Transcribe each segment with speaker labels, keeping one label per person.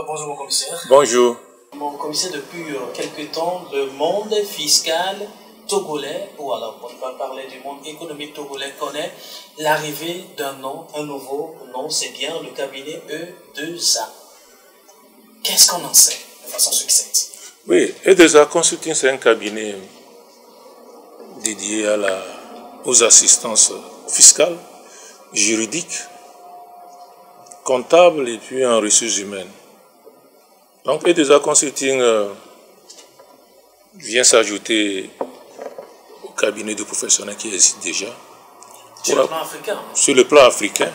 Speaker 1: Bonjour mon commissaire.
Speaker 2: Bonjour.
Speaker 1: Mon commissaire, depuis quelque temps, le monde fiscal togolais, ou alors on va parler du monde économique togolais, connaît l'arrivée d'un nom, un nouveau nom, c'est bien le cabinet E2A. Qu'est-ce qu'on en sait de façon succincte?
Speaker 2: Oui, E2A Consulting, c'est un cabinet dédié aux assistances fiscales, juridiques, comptables et puis en ressources humaines. Donc E2A Consulting vient s'ajouter au cabinet de professionnels qui existe déjà.
Speaker 1: Sur le plan africain?
Speaker 2: Sur le plan africain.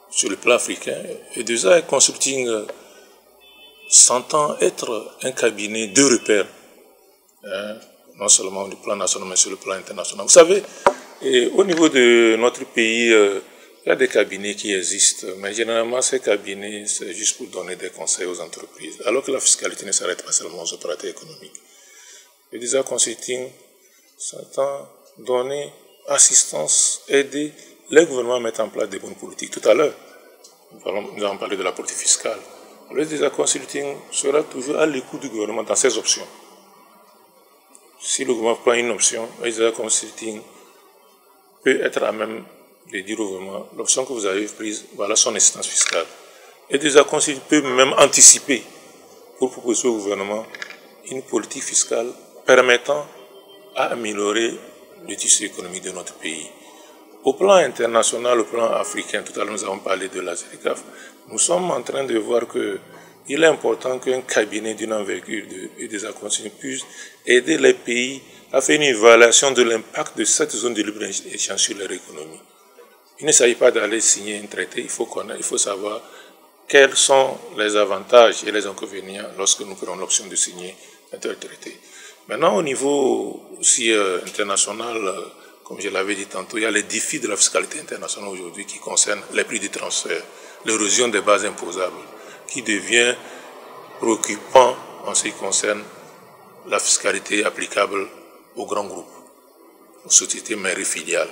Speaker 2: Sur le plan africain. E2A Consulting s'entend être un cabinet de repères, non seulement au plan national, mais sur le plan international. Vous savez, au niveau de notre pays, il y a des cabinets qui existent, mais généralement ces cabinets, c'est juste pour donner des conseils aux entreprises, alors que la fiscalité ne s'arrête pas seulement aux opérateurs économiques. E2A Consulting s'entend donner assistance, aider les gouvernements à mettre en place des bonnes politiques. Tout à l'heure, nous avons parlé de la politique fiscale. E2A Consulting sera toujours à l'écoute du gouvernement dans ses options. Si le gouvernement prend une option, E2A Consulting peut être à même de dire au gouvernement, l'option que vous avez prise, voilà son assistance fiscale. E2A Consulting peut même anticiper pour proposer au gouvernement une politique fiscale permettant d'améliorer le tissu économique de notre pays. Au plan international, au plan africain, tout à l'heure nous avons parlé de la ZECAf, nous sommes en train de voir qu'il est important qu'un cabinet d'une envergure de E2A Consulting puisse aider les pays à faire une évaluation de l'impact de cette zone de libre-échange sur leur économie. Il ne s'agit pas d'aller signer un traité, il faut savoir quels sont les avantages et les inconvénients lorsque nous prenons l'option de signer un tel traité. Maintenant, au niveau aussi international, comme je l'avais dit tantôt, il y a les défis de la fiscalité internationale aujourd'hui qui concernent les prix du transfert, l'érosion des bases imposables, qui devient préoccupant en ce qui concerne la fiscalité applicable aux grands groupes, aux sociétés mères et filiales.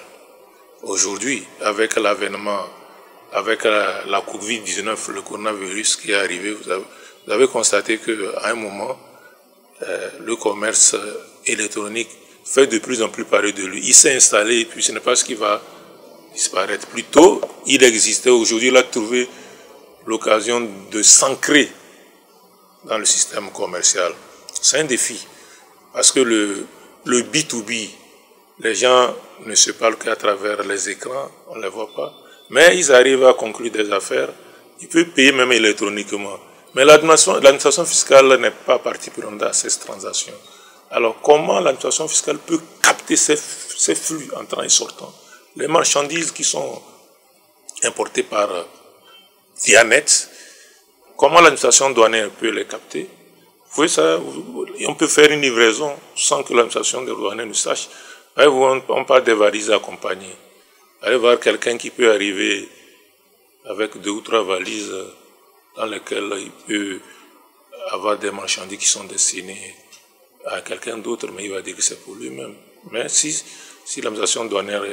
Speaker 2: Aujourd'hui, avec l'avènement, avec la Covid-19, le coronavirus qui est arrivé, vous avez constaté qu'à un moment, le commerce électronique fait de plus en plus parler de lui. Il s'est installé et puis ce n'est pas ce qui va disparaître. Plutôt, il existait. Aujourd'hui, il a trouvé l'occasion de s'ancrer dans le système commercial. C'est un défi parce que le B2B, les gens ne se parlent qu'à travers les écrans, on ne les voit pas, mais ils arrivent à conclure des affaires, ils peuvent payer même électroniquement. Mais l'administration fiscale n'est pas partie prenante à ces transactions. Alors comment l'administration fiscale peut capter ces flux entrants et sortants? Les marchandises qui sont importées par via net, comment l'administration douanière peut les capter? Vous voyez ça, on peut faire une livraison sans que l'administration douanière ne sache. On parle des valises accompagnées. Allez voir quelqu'un qui peut arriver avec 2 ou 3 valises dans lesquelles il peut avoir des marchandises qui sont destinées à quelqu'un d'autre, mais il va dire que c'est pour lui-même. Mais si l'administration douanière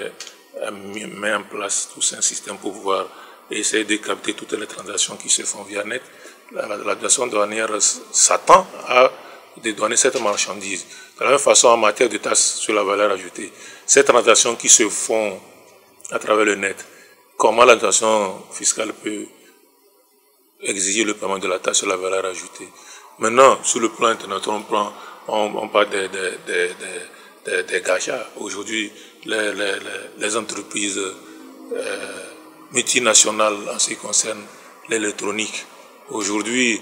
Speaker 2: met en place tout un système pour pouvoir essayer de capter toutes les transactions qui se font via net, l'administration douanière s'attend à dédouaner cette marchandise. De la même façon, en matière de taxes sur la valeur ajoutée, ces transactions qui se font à travers le net, comment l'administration fiscale peut exiger le paiement de la taxe sur la valeur ajoutée? Maintenant, sur le plan international, on parle des gachas. Aujourd'hui, les entreprises multinationales en ce qui concerne l'électronique, aujourd'hui,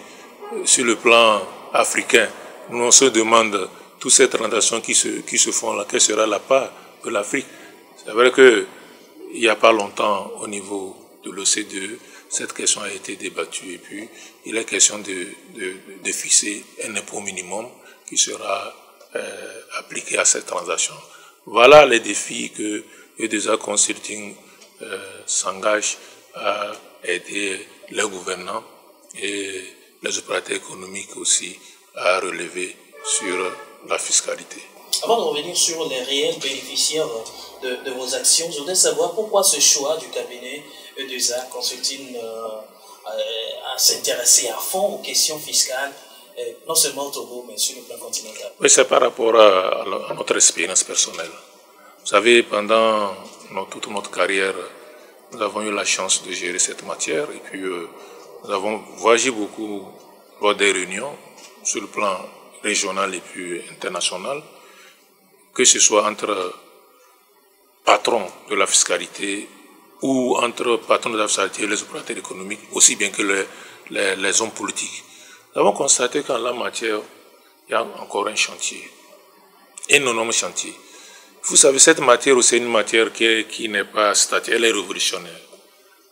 Speaker 2: sur le plan africain, on se demande toutes ces transactions qui se font là, quelle sera la part de l'Afrique? C'est vrai qu'il n'y a pas longtemps, au niveau de l'OCDE, cette question a été débattue et puis il est question de fixer un impôt minimum qui sera appliqué à cette transaction. Voilà les défis que E2A Consulting s'engage à aider les gouvernants et les opérateurs économiques aussi à relever sur la fiscalité.
Speaker 1: Avant de revenir sur les réels bénéficiaires de vos actions, je voudrais savoir pourquoi ce choix du cabinet E2A Consulting à s'intéresser à fond aux questions fiscales, non seulement au Togo, mais sur le plan continental?
Speaker 2: Oui, c'est par rapport à notre expérience personnelle. Vous savez, pendant toute notre carrière, nous avons eu la chance de gérer cette matière et puis nous avons voyagé beaucoup lors des réunions sur le plan régional et puis international, que ce soit entre patrons de la fiscalité ou entre patrons de la fiscalité et les opérateurs économiques, aussi bien que les hommes politiques. Nous avons constaté qu'en la matière, il y a encore un chantier, un énorme chantier. Vous savez, cette matière, c'est une matière qui n'est pas statique, elle est révolutionnaire.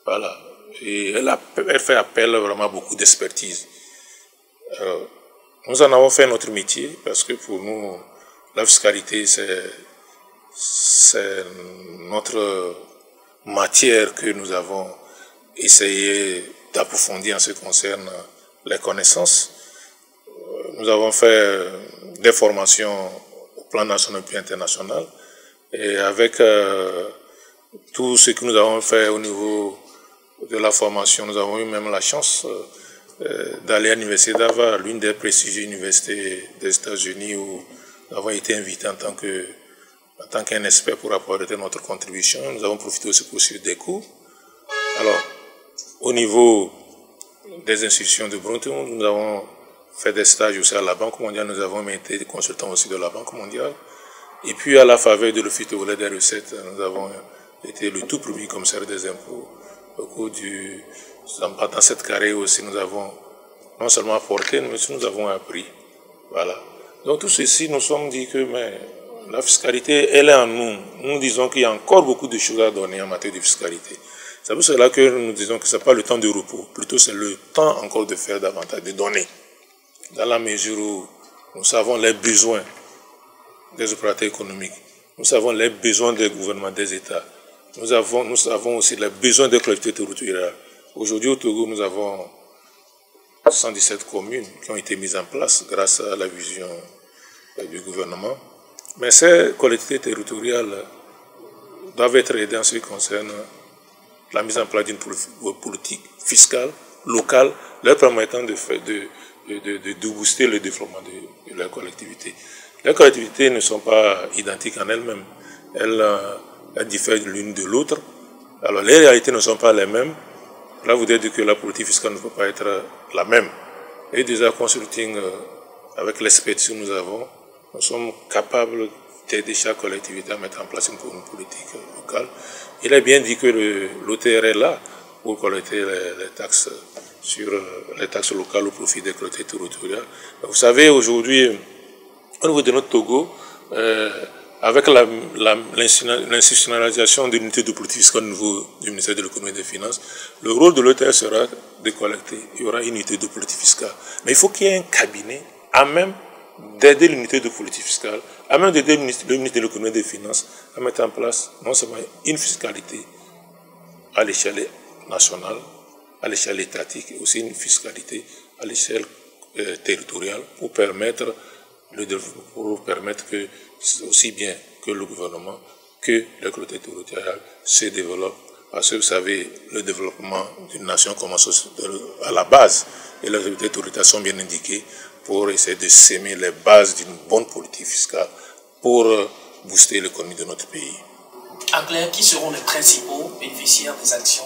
Speaker 2: Voilà. Et elle fait appel vraiment à beaucoup d'expertise. Nous en avons fait notre métier parce que pour nous, la fiscalité, c'est notre matière que nous avons essayé d'approfondir en ce qui concerne les connaissances. Nous avons fait des formations au plan national et international. Et avec tout ce que nous avons fait au niveau de la formation, nous avons eu même la chance d'aller à l'université d'Harvard, l'une des prestigieuses universités des États-Unis, où nous avons été invités en tant qu'un expert pour apporter notre contribution. Nous avons profité aussi pour suivre des cours. Alors, au niveau des institutions de Brunton, nous avons fait des stages aussi à la Banque mondiale, nous avons été consultants aussi de la Banque mondiale. Et puis, à la faveur de l'Office togolais des recettes, nous avons été le tout premier commissaire des impôts. Au cours dans cette carrière aussi, nous avons non seulement apporté, mais aussi nous avons appris. Voilà. Donc, tout ceci, nous sommes dit que la fiscalité, elle est en nous. Nous disons qu'il y a encore beaucoup de choses à donner en matière de fiscalité. C'est pour cela que nous disons que ce n'est pas le temps de repos. Plutôt, c'est le temps encore de faire davantage, de donner. Dans la mesure où nous savons les besoins des opérateurs économiques. Nous savons les besoins des gouvernements des États. Nous savons aussi les besoins des collectivités territoriales. Aujourd'hui, au Togo, nous avons 117 communes qui ont été mises en place grâce à la vision du gouvernement. Mais ces collectivités territoriales doivent être aidées en ce qui concerne la mise en place d'une politique fiscale, locale, leur permettant de booster le développement de leur collectivité. Les collectivités ne sont pas identiques en elles-mêmes. Elles diffèrent l'une de l'autre. Alors les réalités ne sont pas les mêmes. Là, vous dites que la politique fiscale ne peut pas être la même. Et déjà, consulting avec l'expertise que nous avons, nous sommes capables d'aider chaque collectivité à mettre en place une politique locale. Il est bien dit que l'OTR est là pour collecter les taxes sur les taxes locales au profit des collectivités territoriales. Vous savez, aujourd'hui, au niveau de notre Togo, avec l'institutionnalisation de l'unité de politique fiscale au niveau du ministère de l'économie et des finances, le rôle de l'OTR sera de collecter. Il y aura une unité de politique fiscale. Mais il faut qu'il y ait un cabinet à même d'aider l'unité de politique fiscale, à même d'aider le ministère de l'économie et des finances à mettre en place non seulement une fiscalité à l'échelle nationale, à l'échelle étatique, et aussi une fiscalité à l'échelle territoriale pour permettre que, aussi bien que le gouvernement que les collectivités territoriales se développent. Parce que vous savez, le développement d'une nation commence à la base et les collectivités territoriales sont bien indiquées pour essayer de s'aimer les bases d'une bonne politique fiscale pour booster l'économie de notre pays.
Speaker 1: En clair, qui seront les principaux bénéficiaires des actions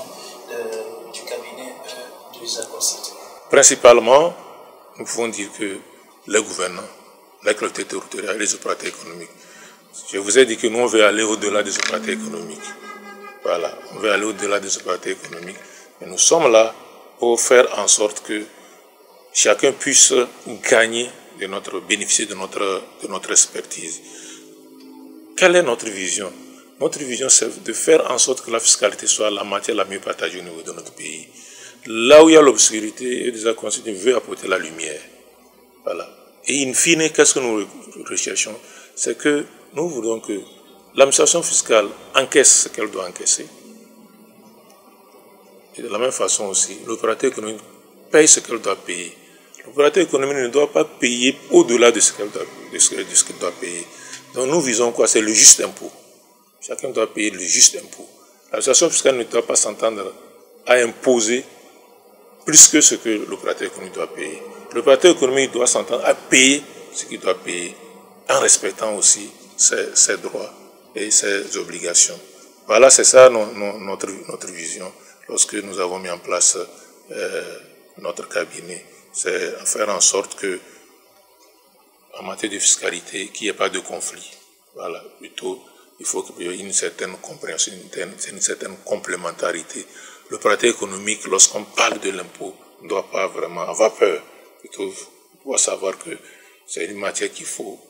Speaker 1: du cabinet de Zakosit?
Speaker 2: Principalement, nous pouvons dire que les gouvernants, les collectivités territoriales et les opérateurs économiques. Je vous ai dit que nous, on veut aller au-delà des opérateurs économiques. Voilà, on veut aller au-delà des opérateurs économiques. Et nous sommes là pour faire en sorte que chacun puisse gagner bénéficier de notre expertise. Quelle est notre vision? Notre vision, c'est de faire en sorte que la fiscalité soit la matière la mieux partagée au niveau de notre pays. Là où il y a l'obscurité, déjà Constitution veut apporter la lumière. Voilà. Et in fine, qu'est-ce que nous recherchons? C'est que nous voulons que l'administration fiscale encaisse ce qu'elle doit encaisser. Et de la même façon aussi, l'opérateur économique paye ce qu'elle doit payer. L'opérateur économique ne doit pas payer au-delà de ce qu'il doit payer. Donc nous visons quoi? C'est le juste impôt. Chacun doit payer le juste impôt. L'administration fiscale ne doit pas s'entendre à imposer plus que ce que l'opérateur économique doit payer. L'opérateur économique doit s'entendre à payer ce qu'il doit payer en respectant aussi ses droits et ses obligations. Voilà, c'est ça notre vision lorsque nous avons mis en place notre cabinet. C'est faire en sorte que, en matière de fiscalité, qu'il n'y ait pas de conflit. Voilà, plutôt, il faut qu'il y ait une certaine compréhension, une certaine complémentarité. L'opérateur économique, lorsqu'on parle de l'impôt, ne doit pas vraiment avoir peur. Plutôt, il doit savoir que c'est une matière qu'il faut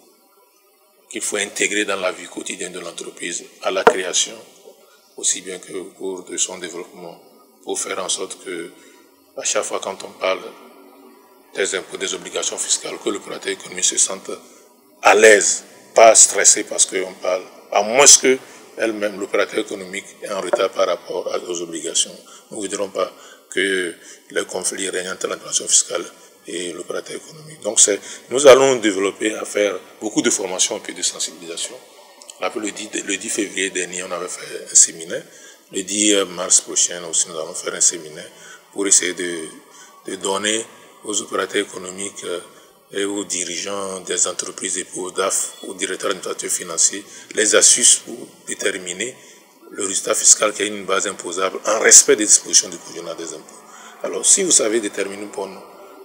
Speaker 2: intégrer dans la vie quotidienne de l'entreprise, à la création, aussi bien qu'au cours de son développement, pour faire en sorte que, à chaque fois quand on parle des impôts, des obligations fiscales, que l'opérateur économique se sente à l'aise, pas stressé parce qu'on parle, à moins que elle-même, l'opérateur économique, est en retard par rapport aux obligations. Nous ne voudrons pas que le conflit règne entre l'administration fiscale et l'opérateur économique. Donc nous allons développer à faire beaucoup de formations et puis de sensibilisation. Le 10 février dernier, on avait fait un séminaire. Le 10 mars prochain aussi, nous allons faire un séminaire pour essayer de donner aux opérateurs économiques et aux dirigeants des entreprises et aux DAF, aux directeurs administratifs financiers, les astuces pour déterminer le résultat fiscal qui a une base imposable en respect des dispositions du Code général des impôts. Alors, si vous savez déterminer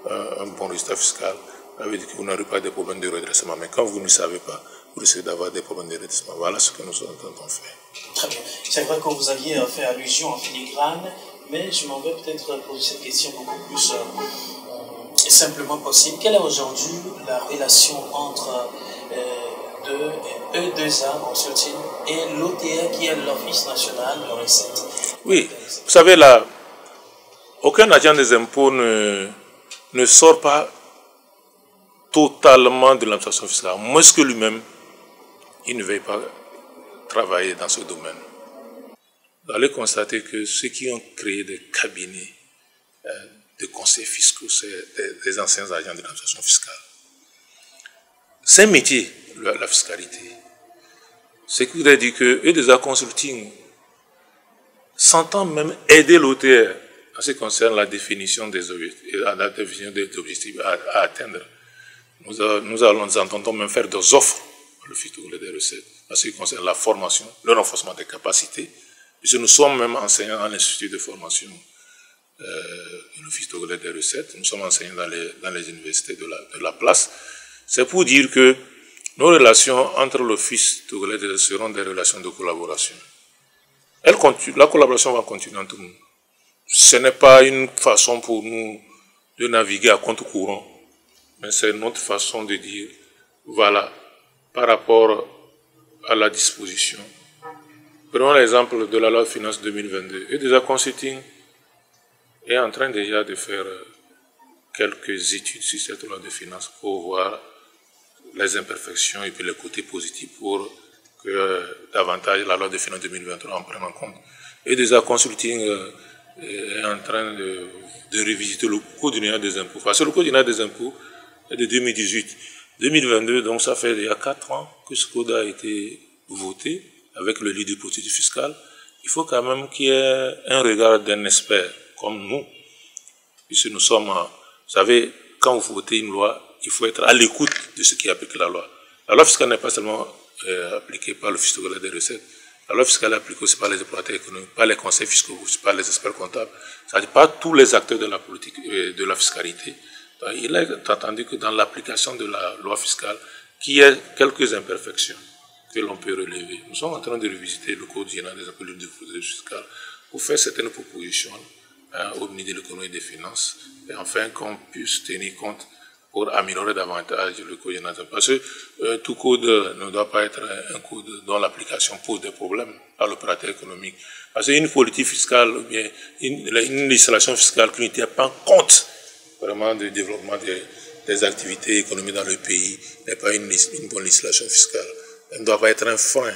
Speaker 2: un bon résultat fiscal, ça veut dire que vous n'aurez pas de problème de redressement. Mais quand vous ne savez pas, vous risquez d'avoir des problèmes de redressement. Voilà ce que nous entendons faire.
Speaker 1: Très bien. C'est vrai que vous aviez fait allusion en filigrane, mais je m'en vais peut-être poser cette question beaucoup plus simplement possible. Quelle est aujourd'hui la relation entre E2A Consulting et l'OTA qui est l'Office national de recettes?
Speaker 2: Oui, vous savez là, aucun agent des impôts ne sort pas totalement de l'administration fiscale, moins que lui-même, il ne veut pas travailler dans ce domaine. Vous allez constater que ceux qui ont créé des cabinets de conseils fiscaux, c'est des anciens agents de l'administration fiscale. C'est un métier, la fiscalité. Ce qui voudrait dire que E2A Consulting s'entend même aider l'OTR en ce qui concerne la définition des objectifs à atteindre. Nous entendons même faire des offres à l'Office togolais des recettes en ce qui concerne la formation, le renforcement des capacités. Puisque nous sommes même enseignants à l'Institut de formation de l'Office togolais des recettes, nous sommes enseignants dans les universités de la place. C'est pour dire que nos relations entre l'Office togolais des recettes seront des relations de collaboration. La collaboration va continuer entre nous. Ce n'est pas une façon pour nous de naviguer à contre-courant, mais c'est notre façon de dire, voilà, par rapport à la disposition. Prenons l'exemple de la loi de finances 2022. E2A Consulting est en train déjà de faire quelques études sur cette loi de finances pour voir les imperfections et puis les côtés positifs pour que davantage la loi de finances 2023 en prenne en compte. E2A Consulting est en train de révisiter le Code général des impôts. Parce que le Code général des impôts est de 2018. 2022, donc ça fait il y a 4 ans que ce code a été voté avec le livre de procédure fiscale. Il faut quand même qu'il y ait un regard d'un expert comme nous. Puisque nous sommes, vous savez, quand vous votez une loi, il faut être à l'écoute de ce qui applique la loi. La loi fiscale n'est pas seulement appliquée par l'Office togolais des recettes. La loi fiscale est appliquée aussi par les opérateurs économiques, par les conseils fiscaux, par les experts comptables. C'est-à-dire pas tous les acteurs de la politique, de la fiscalité. Donc, il est attendu que dans l'application de la loi fiscale, qu'il y ait quelques imperfections que l'on peut relever. Nous sommes en train de revisiter le Code général des impôts de procédure fiscale pour faire certaines propositions au ministère de l'économie et des finances, et enfin qu'on puisse tenir compte pour améliorer davantage le code général. Parce que tout code ne doit pas être un code dont l'application pose des problèmes à l'opérateur économique. Parce qu'une politique fiscale ou bien une législation fiscale qui ne tient pas compte vraiment du développement des activités économiques dans le pays n'est pas une bonne législation fiscale. Elle ne doit pas être un frein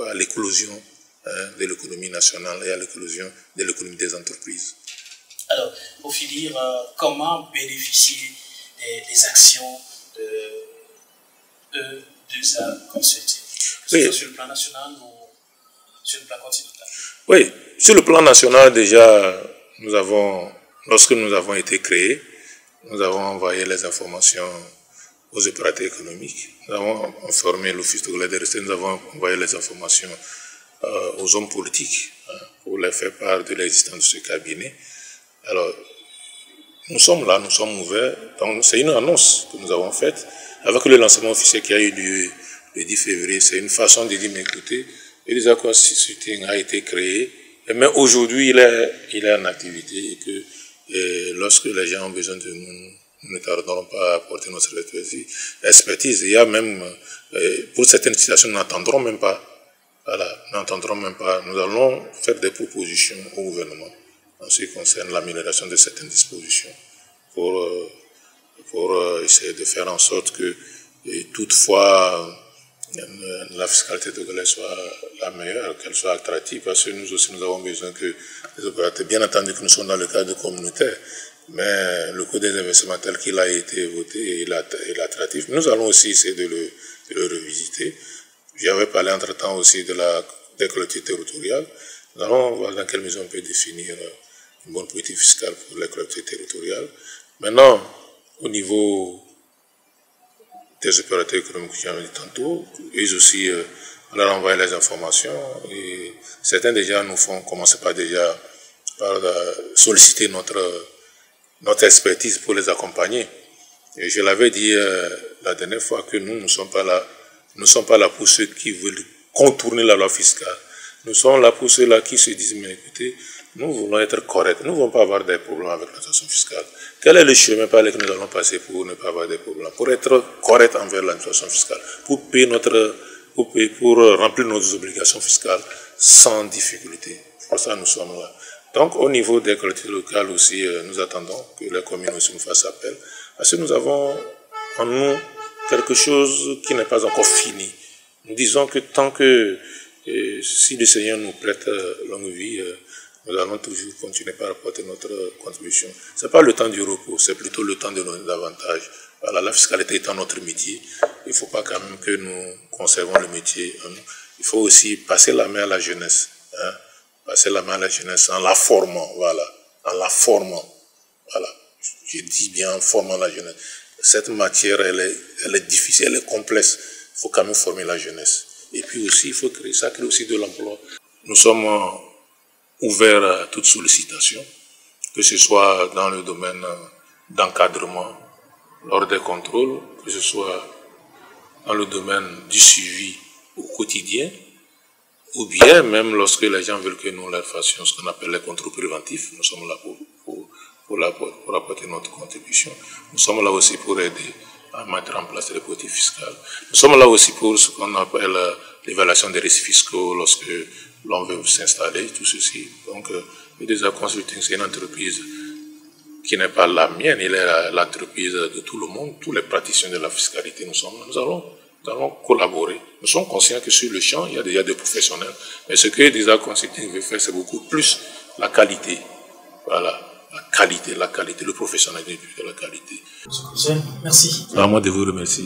Speaker 2: à l'éclosion de l'économie nationale et à l'éclosion de l'économie des entreprises.
Speaker 1: Alors, pour finir, comment bénéficier des actions de E2A Consulting, oui, sur le plan national ou sur le plan continental?
Speaker 2: Oui, sur le plan national, déjà, nous avons lorsque nous avons été créés, nous avons envoyé les informations aux opérateurs économiques, nous avons informé l'Office togolais des recettes, nous avons envoyé les informations aux hommes politiques pour les faire part de l'existence de ce cabinet. Alors, nous sommes là, nous sommes ouverts. C'est une annonce que nous avons faite avec le lancement officiel qui a eu lieu le 10 février. C'est une façon de dire, mais écoutez, le Design Consulting a été créé, mais aujourd'hui il est en activité et que lorsque les gens ont besoin de nous, nous ne tarderons pas à apporter notre expertise. Il y a même, pour certaines situations, nous n'entendrons même pas. Voilà, nous n'entendrons même pas. Nous allons faire des propositions au gouvernement en ce qui concerne l'amélioration de certaines dispositions pour essayer de faire en sorte que toutefois la fiscalité togolaise soit la meilleure, qu'elle soit attractive, parce que nous aussi nous avons besoin que les opérateurs, bien entendu que nous sommes dans le cadre communautaire, mais le coût des investissements tel qu'il a été voté est attractif. Nous allons aussi essayer de le revisiter. J'avais parlé entre-temps aussi des collectivités territoriales. Nous allons voir dans quelle mesure on peut définir une bonne politique fiscale pour les collectivités territoriales. Maintenant, au niveau des opérateurs économiques qui ont dit tantôt, ils aussi, on leur envoie les informations et certains déjà nous font commencer par solliciter notre expertise pour les accompagner. Et je l'avais dit la dernière fois que nous ne sommes pas là pour ceux qui veulent contourner la loi fiscale. Nous sommes là pour ceux-là qui se disent, mais écoutez, nous voulons être corrects, nous ne voulons pas avoir des problèmes avec l'administration fiscale. Quel est le chemin par lequel nous allons passer pour ne pas avoir des problèmes? Pour être corrects envers l'administration fiscale, pour remplir nos obligations fiscales sans difficulté. Pour ça, nous sommes là. Donc, au niveau des collectivités locales aussi, nous attendons que les communes aussi nous fassent appel. Parce que nous avons en nous quelque chose qui n'est pas encore fini. Nous disons que tant que si le Seigneur nous prête longue vie, nous allons toujours continuer par apporter notre contribution. Ce n'est pas le temps du repos, c'est plutôt le temps de nos avantages. Voilà, la fiscalité étant notre métier, il ne faut pas quand même que nous conservons le métier. Il faut aussi passer la main à la jeunesse. Passer la main à la jeunesse en la formant, voilà. En la formant, voilà. Je dis bien en formant la jeunesse. Cette matière, elle est difficile, elle est complexe. Il faut quand même former la jeunesse. Et puis aussi, il faut créer aussi de l'emploi. Nous sommes ouverts à toute sollicitation, que ce soit dans le domaine d'encadrement lors des contrôles, que ce soit dans le domaine du suivi au quotidien, ou bien même lorsque les gens veulent que nous leur fassions ce qu'on appelle les contrôles préventifs. Nous sommes là pour apporter notre contribution. Nous sommes là aussi pour aider à mettre en place les politiques fiscales. Nous sommes là aussi pour ce qu'on appelle l'évaluation des risques fiscaux lorsque l'on veut s'installer, tout ceci. Donc, le Design Consulting, c'est une entreprise qui n'est pas la mienne, il est l'entreprise de tout le monde, tous les praticiens de la fiscalité. Nous allons collaborer. Nous sommes conscients que sur le champ, il y a déjà des professionnels. Mais ce que Design Consulting veut faire, c'est beaucoup plus la qualité. Voilà. La qualité, le professionnalisme de la qualité.
Speaker 1: Merci.
Speaker 2: À moi de vous remercier.